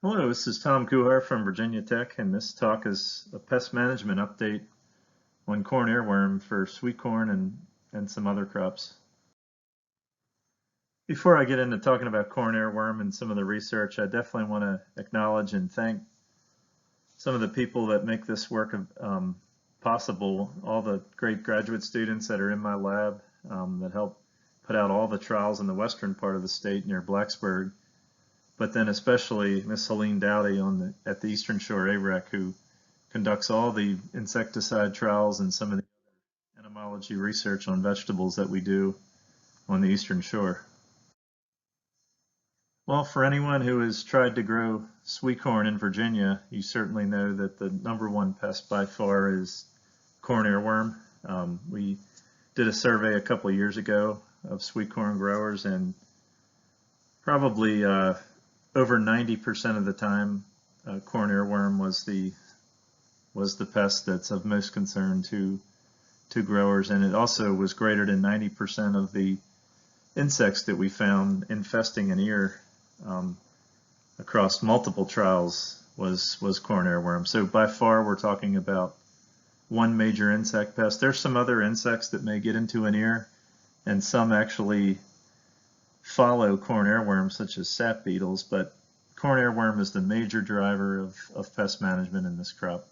Hello, this is Tom Kuhar from Virginia Tech, and this talk is a pest management update on corn earworm for sweet corn and some other crops. Before I get into talking about corn earworm and some of the research, I definitely want to acknowledge and thank some of the people that make this work possible, all the great graduate students that are in my lab that help put out all the trials in the western part of the state near Blacksburg, but then especially Miss Helene Dowdy at the Eastern Shore AREC, who conducts all the insecticide trials and some of the entomology research on vegetables that we do on the Eastern Shore. Well, for anyone who has tried to grow sweet corn in Virginia, you certainly know that the number one pest by far is corn earworm. We did a survey a couple of years ago of sweet corn growers, and probably over 90% of the time, corn earworm was the pest that's of most concern to growers, and it also was greater than 90% of the insects that we found infesting an ear across multiple trials was corn earworm. So by far we're talking about one major insect pest. There's some other insects that may get into an ear, and some actually follow corn earworm, such as sap beetles, but corn earworm is the major driver of pest management in this crop.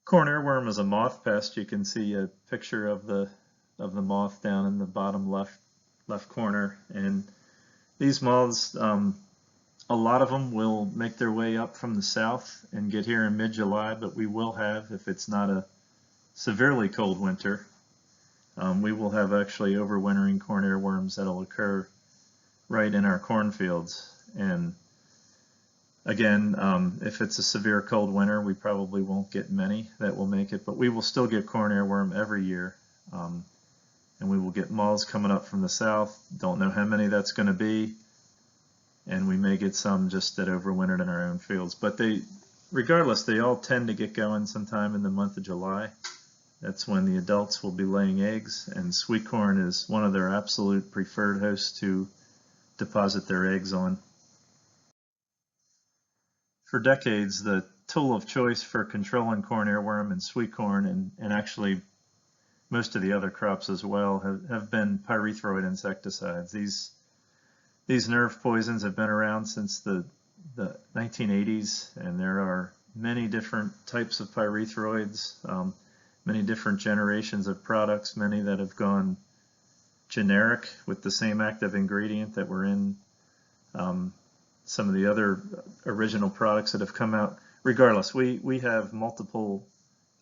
Corn earworm is a moth pest. You can see a picture of the moth down in the bottom left corner. And these moths, a lot of them will make their way up from the south and get here in mid-July, but we will have, if it's not a severely cold winter, we will have actually overwintering corn earworms that'll occur right in our cornfields. And again, if it's a severe cold winter, we probably won't get many that will make it, but we will still get corn earworm every year. And we will get moths coming up from the south. Don't know how many that's going to be. And we may get some just that overwintered in our own fields. But regardless, they all tend to get going sometime in the month of July. That's when the adults will be laying eggs, and sweet corn is one of their absolute preferred hosts to deposit their eggs on. For decades, the tool of choice for controlling corn earworm and sweet corn, and actually most of the other crops as well, have been pyrethroid insecticides. These nerve poisons have been around since the 1980s, and there are many different types of pyrethroids, many different generations of products, many that have gone generic with the same active ingredient that were in some of the other original products that have come out. Regardless, we have multiple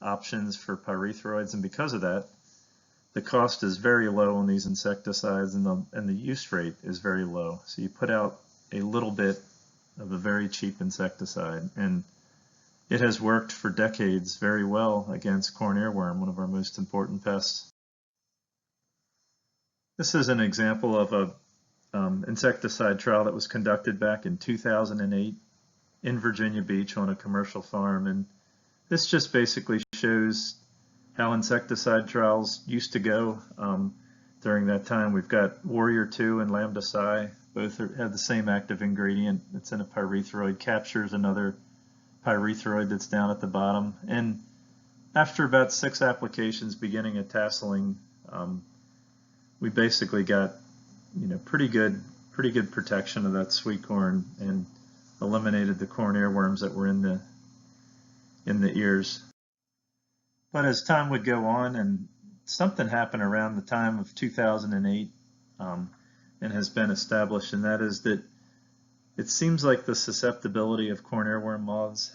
options for pyrethroids, and because of that, the cost is very low on these insecticides, and the use rate is very low. So you put out a little bit of a very cheap insecticide, and it has worked for decades very well against corn earworm, one of our most important pests. This is an example of a insecticide trial that was conducted back in 2008 in Virginia Beach on a commercial farm, and this just basically shows how insecticide trials used to go during that time. We've got Warrior 2 and Lambda Psi. Both have the same active ingredient. It's in a pyrethroid. Captures another pyrethroid that's down at the bottom. And after about 6 applications beginning at tasseling, we basically got pretty good protection of that sweet corn and eliminated the corn earworms that were in the ears. But as time would go on, and something happened around the time of 2008 and has been established, and that is that it seems like the susceptibility of corn earworm moths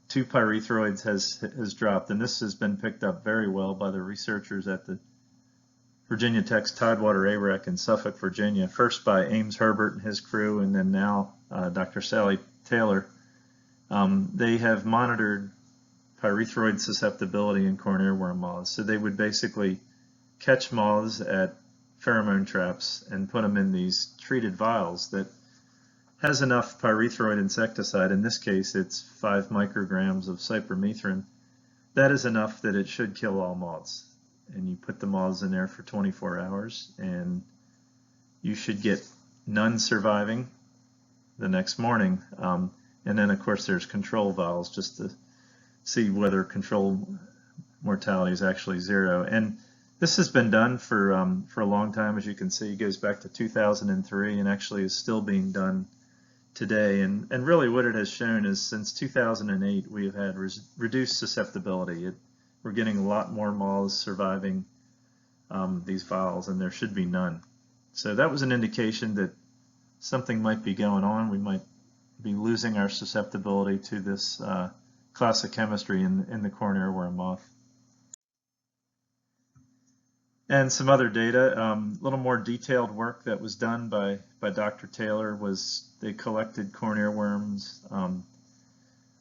to pyrethroids has dropped, and this has been picked up very well by the researchers at the Virginia Tech's Tidewater AREC in Suffolk, Virginia, first by Ames Herbert and his crew, and then now Dr. Sally Taylor. They have monitored pyrethroid susceptibility in corn earworm moths. So they would basically catch moths at pheromone traps and put them in these treated vials that has enough pyrethroid insecticide. In this case, it's 5 micrograms of cypermethrin. That is enough that it should kill all moths. And you put the moths in there for 24 hours, and you should get none surviving the next morning. And then of course there's control vials just to see whether control mortality is actually zero. And this has been done for a long time, as you can see. It goes back to 2003 and actually is still being done today. And really what it has shown is since 2008 we have had reduced susceptibility. We're getting a lot more moths surviving these vials, and there should be none. So that was an indication that something might be going on. We might be losing our susceptibility to this class of chemistry in the corn earworm moth. And some other data, a little more detailed work that was done by Dr. Taylor was they collected corn earworms,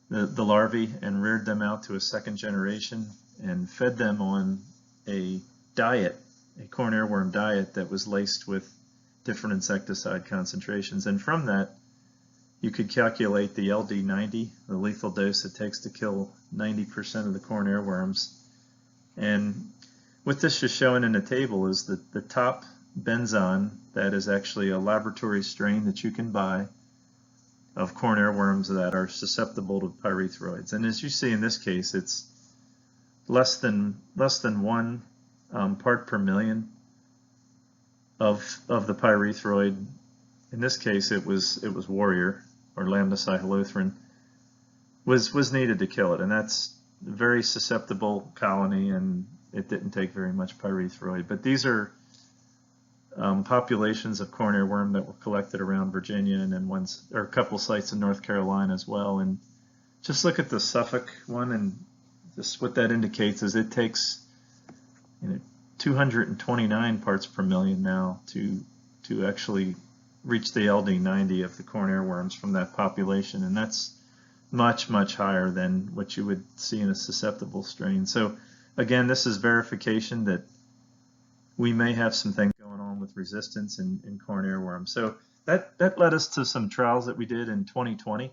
the larvae, and reared them out to a second generation and fed them on a diet, a corn earworm diet that was laced with different insecticide concentrations. And from that, you could calculate the LD90, the lethal dose it takes to kill 90% of the corn earworms. And what this is showing in the table is that the top benzone, that is actually a laboratory strain that you can buy of corn earworms that are susceptible to pyrethroids. And as you see in this case, it's less than 1 part per million of the pyrethroid. In this case, it was warrior, or lambda-cyhalothrin, was needed to kill it, and that's a very susceptible colony, and it didn't take very much pyrethroid. But these are populations of corn earworm that were collected around Virginia, and then a couple sites in North Carolina as well. And just look at the Suffolk one, and just what that indicates is it takes 229 parts per million now to actually reach the LD90 of the corn earworms from that population, and that's much, much higher than what you would see in a susceptible strain. So again, this is verification that we may have some things going on with resistance in corn earworm. So that led us to some trials that we did in 2020,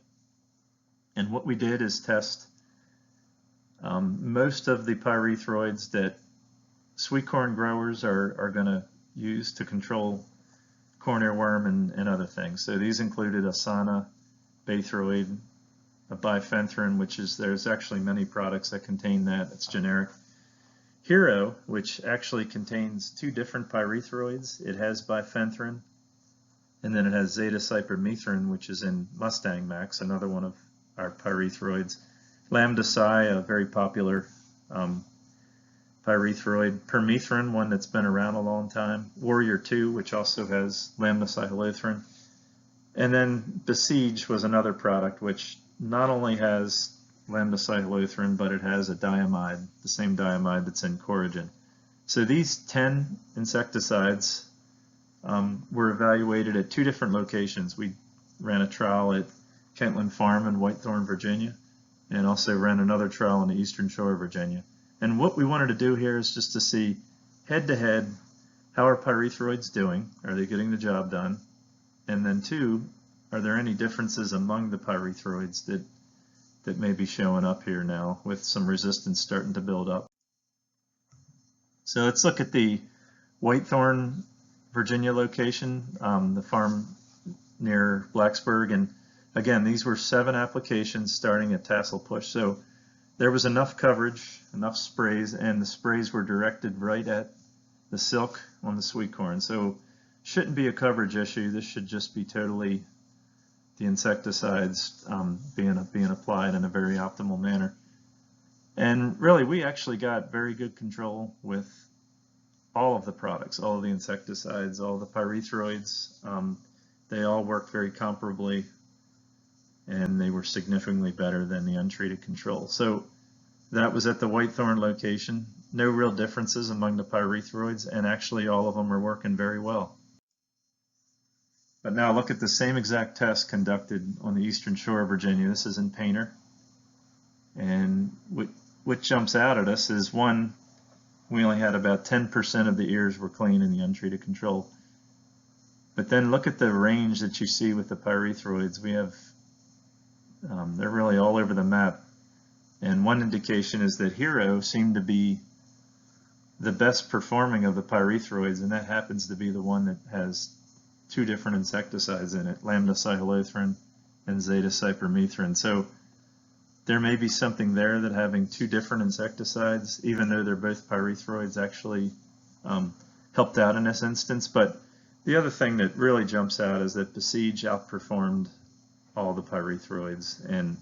and what we did is test most of the pyrethroids that sweet corn growers are going to use to control corn earworm and other things. So these included Asana, Baythroid, a bifenthrin, which is, there's actually many products that contain that. It's generic. Hero, which actually contains 2 different pyrethroids. It has bifenthrin, and then it has zeta-cypermethrin, which is in Mustang Max, another one of our pyrethroids. Lambda-cy, a very popular pyrethroid. Permethrin, one that's been around a long time. Warrior 2, which also has lambda-cyhalothrin. And then Besiege was another product which not only has lambda-cyhalothrin, but it has a diamide, the same diamide that's in Coragen. So these 10 insecticides were evaluated at 2 different locations. We ran a trial at Kentland Farm in Whitethorn, Virginia, and also ran another trial on the Eastern Shore of Virginia. And what we wanted to do here is just to see head-to-head, how are pyrethroids doing? Are they getting the job done? And then 2, are there any differences among the pyrethroids that may be showing up here now with some resistance starting to build up? So let's look at the Whitethorn, Virginia location, the farm near Blacksburg. And again, these were 7 applications starting at tassel push. So there was enough coverage, enough sprays, and the sprays were directed right at the silk on the sweet corn. So shouldn't be a coverage issue. This should just be totally the insecticides being applied in a very optimal manner. And really, we actually got very good control with all of the products, all of the insecticides, all the pyrethroids. They all worked very comparably, and they were significantly better than the untreated control. So that was at the Whitethorn location. No real differences among the pyrethroids, and actually all of them are working very well. But now look at the same exact test conducted on the Eastern Shore of Virginia. This is in Painter. And what jumps out at us is, one, we only had about 10% of the ears were clean in the untreated control. But then look at the range that you see with the pyrethroids. We have, they're really all over the map. And one indication is that Hero seemed to be the best performing of the pyrethroids, and that happens to be the one that has two different insecticides in it, lambda-cyhalothrin and zeta-cypermethrin. So there may be something there that having two different insecticides, even though they're both pyrethroids, actually helped out in this instance. But the other thing that really jumps out is that Besiege outperformed all the pyrethroids, and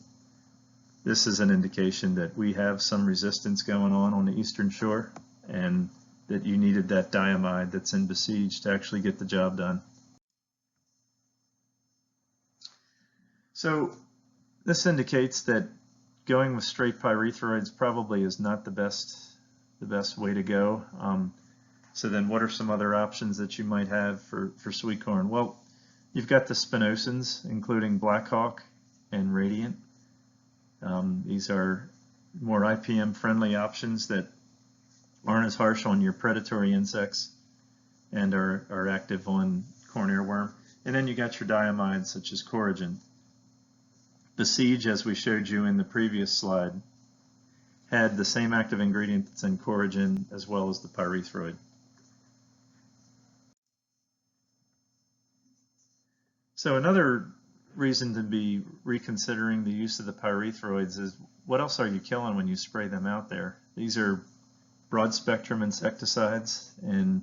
this is an indication that we have some resistance going on the eastern shore, and that you needed that diamide that's in Besiege to actually get the job done. So this indicates that going with straight pyrethroids probably is not the best way to go. So then what are some other options that you might have for sweet corn? Well, you've got the spinosins, including Blackhawk and Radiant. These are more IPM friendly options that aren't as harsh on your predatory insects and are active on corn earworm. And then you got your diamides such as Coragen. Besiege, as we showed you in the previous slide, had the same active ingredient that's in Coragen as well as the pyrethroid. So another reason to be reconsidering the use of the pyrethroids is, what else are you killing when you spray them out there? These are broad spectrum insecticides, and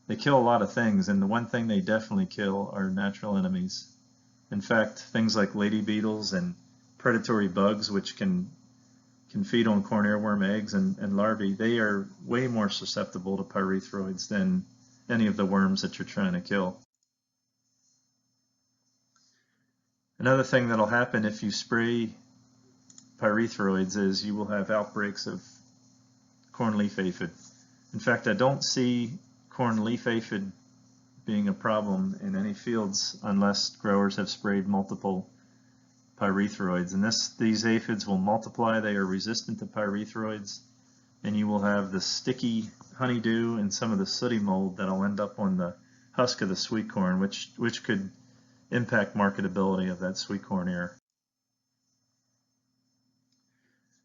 they kill a lot of things, and the one thing they definitely kill are natural enemies. In fact, things like lady beetles and predatory bugs, which can feed on corn earworm eggs and larvae, they are way more susceptible to pyrethroids than any of the worms that you're trying to kill. Another thing that'll happen if you spray pyrethroids is you will have outbreaks of corn leaf aphid. In fact, I don't see corn leaf aphid being a problem in any fields unless growers have sprayed multiple pyrethroids. And these aphids will multiply. They are resistant to pyrethroids, and you will have the sticky honeydew and some of the sooty mold that'll end up on the husk of the sweet corn, which could impact marketability of that sweet corn ear.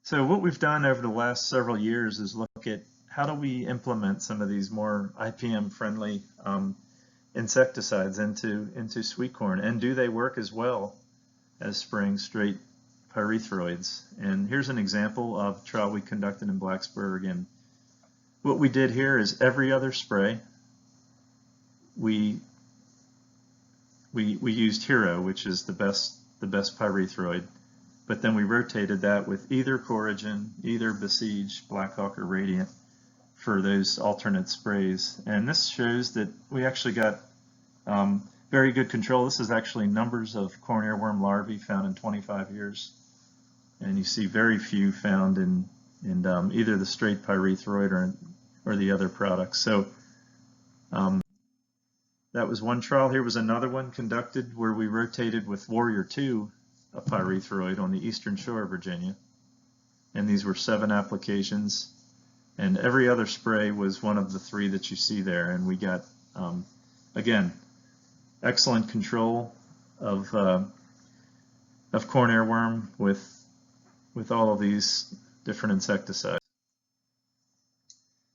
So what we've done over the last several years is look at how do we implement some of these more IPM friendly insecticides into sweet corn, and do they work as well as spraying straight pyrethroids? And here's an example of a trial we conducted in Blacksburg. And what we did here is every other spray we used Hero, which is the best pyrethroid, but then we rotated that with either Coragen, either Besiege, Blackhawk, or Radiant for those alternate sprays. And this shows that we actually got very good control. This is actually numbers of corn earworm larvae found in 25 years. And you see very few found in either the straight pyrethroid or the other products. So that was one trial. Here was another one conducted where we rotated with Warrior 2, a pyrethroid, on the eastern shore of Virginia. And these were 7 applications. And every other spray was one of the 3 that you see there. And we got, again, excellent control of corn earworm with all of these different insecticides.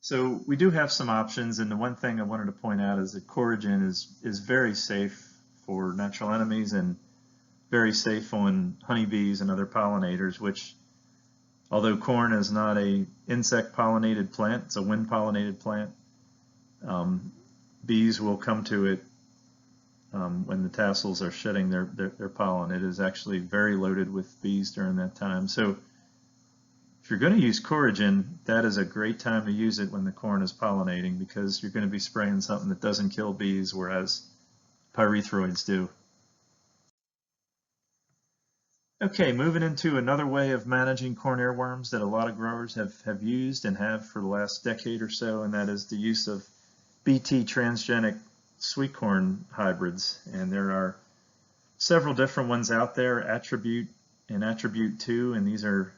So we do have some options, and the one thing I wanted to point out is that Coragen is very safe for natural enemies and very safe on honeybees and other pollinators, which, although corn is not a insect pollinated plant, it's a wind pollinated plant, bees will come to it when the tassels are shedding their pollen. It is actually very loaded with bees during that time. So if you're going to use Coragen, that is a great time to use it when the corn is pollinating, because you're going to be spraying something that doesn't kill bees, whereas pyrethroids do. Okay, moving into another way of managing corn earworms that a lot of growers have used and have for the last decade or so, and that is the use of Bt transgenic sweet corn hybrids. And there are several different ones out there, Attribute and Attribute 2, and these are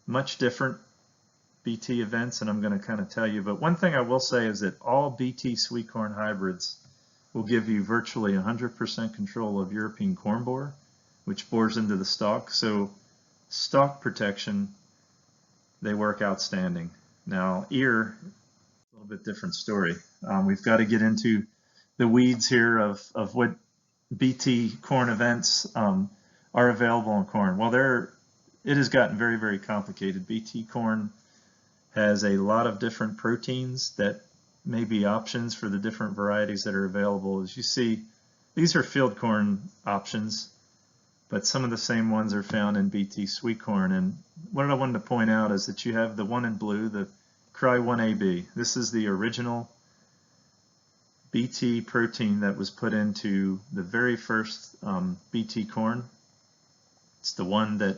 much different Bt events, and I'm going to kind of tell you. But one thing I will say is that all Bt sweet corn hybrids will give you virtually 100% control of European corn borer, which bores into the stalk. So stalk protection, they work outstanding. Now ear, a little bit different story. We've got to get into the weeds here of what BT corn events are available in corn. Well, it has gotten very, very complicated. BT corn has a lot of different proteins that may be options for the different varieties that are available. As you see, these are field corn options, but some of the same ones are found in BT Sweetcorn. And what I wanted to point out is that you have the one in blue, the Cry1AB. This is the original BT protein that was put into the very first BT corn. It's the one that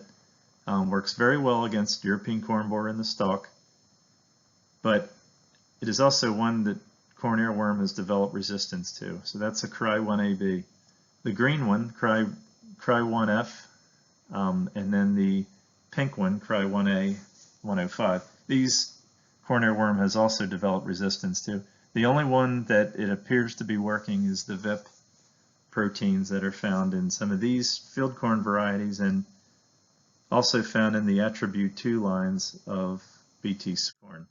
works very well against European corn borer in the stalk, but it is also one that corn earworm has developed resistance to. So that's a Cry1AB. The green one, Cry1F, and then the pink one, Cry1A 105. These corn earworm has also developed resistance to. The only one that it appears to be working is the VIP proteins that are found in some of these field corn varieties and also found in the attribute 2 lines of BT corn.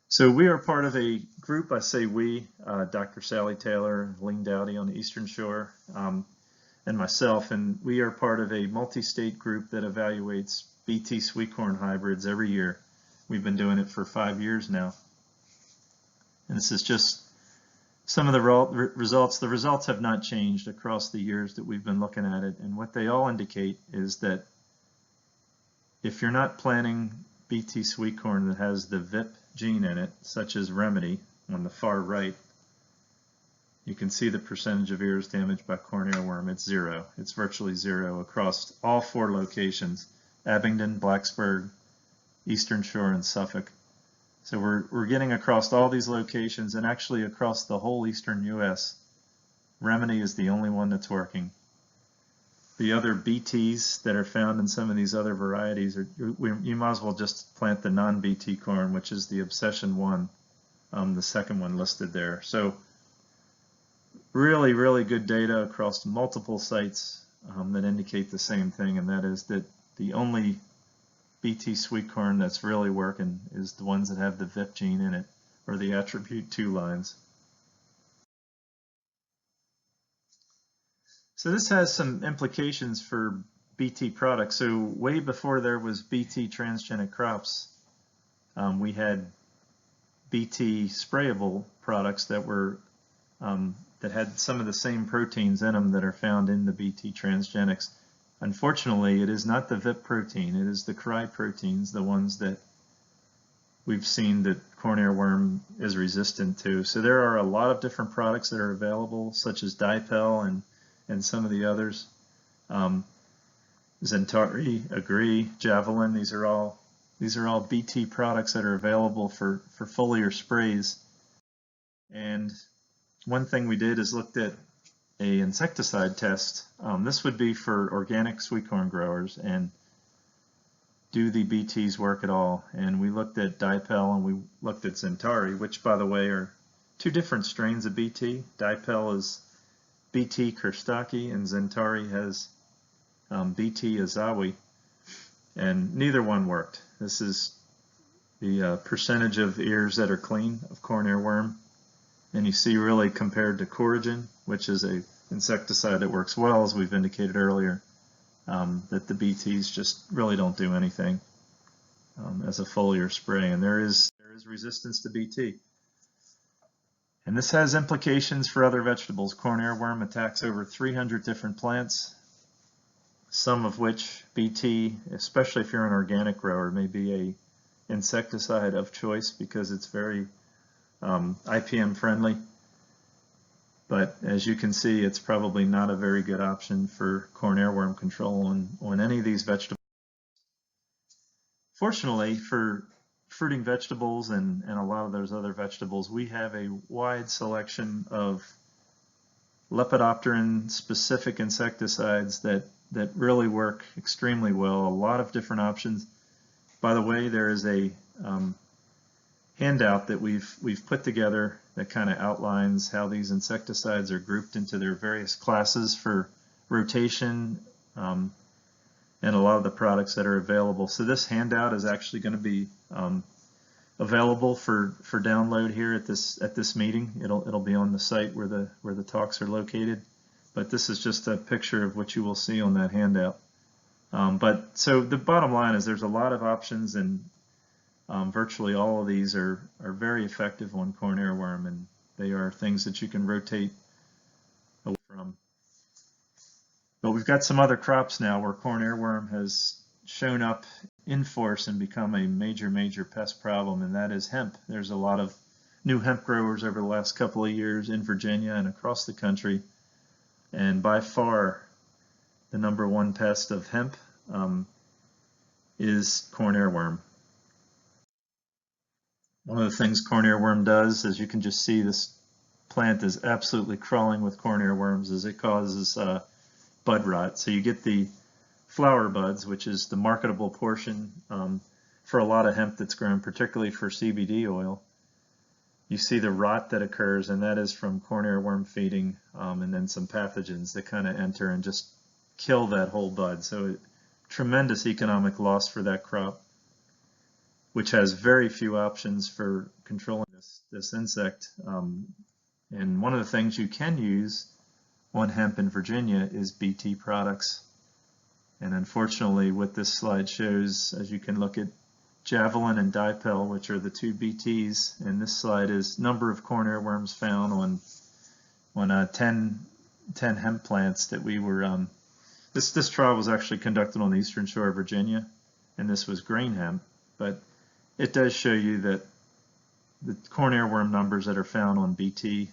So we are part of a group, I say we, Dr. Sally Taylor, Ling Dowdy on the Eastern Shore, and myself, and we are part of a multi-state group that evaluates BT sweetcorn hybrids every year. We've been doing it for 5 years now. And this is just some of the results. The results have not changed across the years that we've been looking at it, and what they all indicate is that if you're not planting BT sweetcorn that has the VIP gene in it, such as Remedy on the far right, you can see the percentage of ears damaged by corn earworm. It's 0. It's virtually 0 across all 4 locations: Abingdon, Blacksburg, Eastern Shore, and Suffolk. So we're getting across all these locations, and actually across the whole eastern U.S. Remedy is the only one that's working. The other BTs that are found in some of these other varieties, you might as well just plant the non-BT corn, which is the Obsession 1, the second one listed there. So really, really good data across multiple sites that indicate the same thing, and that is that the only BT sweetcorn that's really working is the ones that have the VIP gene in it, or the attribute 2 lines. So this has some implications for BT products. So way before there was BT transgenic crops, we had BT sprayable products that were that had some of the same proteins in them that are found in the BT transgenics. Unfortunately, it is not the VIP protein, it is the Cry proteins, the ones that we've seen that corn earworm is resistant to. So there are a lot of different products that are available, such as Dipel and some of the others. Zentari, Agree, Javelin, these are all BT products that are available for foliar sprays. And one thing we did is looked at a insecticide test. This would be for organic sweetcorn growers, and do the BTs work at all? And we looked at Dipel and we looked at Zentari, which by the way are 2 different strains of BT. Dipel is BT Kerstaki and Zentari has BT Azawi, and neither one worked. This is the percentage of ears that are clean of corn earworm. And you see really compared to Coragen, which is a insecticide that works well, as we've indicated earlier, that the BTs just really don't do anything as a foliar spray, and there is resistance to BT. And this has implications for other vegetables. Corn earworm attacks over 300 different plants, some of which BT, especially if you're an organic grower, may be a insecticide of choice because it's very IPM friendly, but as you can see, it's probably not a very good option for corn earworm control on any of these vegetables. Fortunately for fruiting vegetables and a lot of those other vegetables, we have a wide selection of Lepidopteran specific insecticides that really work extremely well. A lot of different options. By the way, there is a handout that we've put together that kind of outlines how these insecticides are grouped into their various classes for rotation and a lot of the products that are available. So this handout is actually going to be available for download here at this meeting. It'll be on the site where the talks are located. But this is just a picture of what you will see on that handout. But so the bottom line is there's a lot of options, and virtually all of these are very effective on corn earworm, and they are things that you can rotate away from. But we've got some other crops now where corn earworm has shown up in force and become a major pest problem, and that is hemp. There's a lot of new hemp growers over the last couple of years in Virginia and across the country, and by far the #1 pest of hemp is corn earworm. One of the things corn earworm does, as you can just see, this plant is absolutely crawling with corn earworms, is it causes bud rot. So you get the flower buds, which is the marketable portion for a lot of hemp that's grown, particularly for CBD oil. You see the rot that occurs, and that is from corn earworm feeding, and then some pathogens that kind of enter and just kill that whole bud. So tremendous economic loss for that crop, which has very few options for controlling this insect. And one of the things you can use on hemp in Virginia is BT products. And unfortunately, what this slide shows, as you can look at Javelin and Dipel, which are the 2 BTs, and this slide is number of corn earworms found on 10 hemp plants that we were. This trial was actually conducted on the eastern shore of Virginia, and this was grain hemp, but it does show you that the corn earworm numbers that are found on BT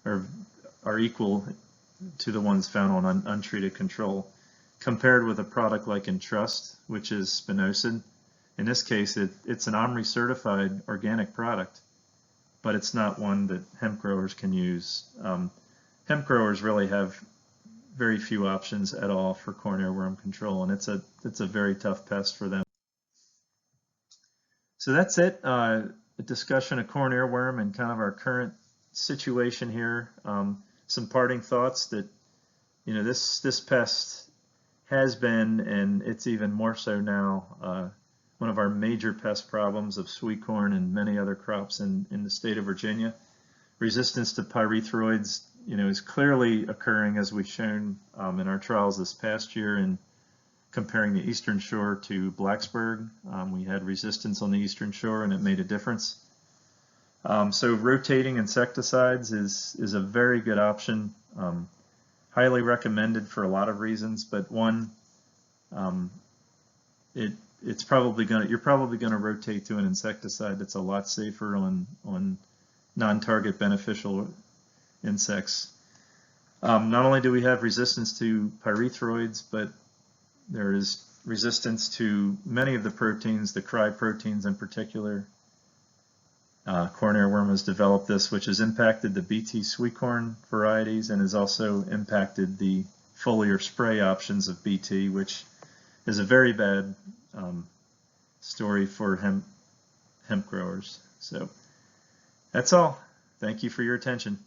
are equal to the ones found on untreated control, compared with a product like Entrust, which is spinosad. In this case, it's an OMRI certified organic product, but it's not one that hemp growers can use. Hemp growers really have very few options at all for corn earworm control, and it's a very tough pest for them. So that's it, a discussion of corn earworm and kind of our current situation here. Some parting thoughts that, this pest has been, and it's even more so now, one of our major pest problems of sweet corn and many other crops in the state of Virginia. Resistance to pyrethroids, is clearly occurring, as we've shown in our trials this past year in comparing the eastern shore to Blacksburg. We had resistance on the eastern shore, and it made a difference. So rotating insecticides is a very good option, highly recommended for a lot of reasons, but one, you're probably going to rotate to an insecticide that's a lot safer on non-target beneficial insects. Not only do we have resistance to pyrethroids, but there is resistance to many of the proteins, the cry proteins in particular. Corn earworm has developed this, which has impacted the BT sweetcorn varieties and has also impacted the foliar spray options of BT, which is a very bad story for hemp growers. So that's all. Thank you for your attention.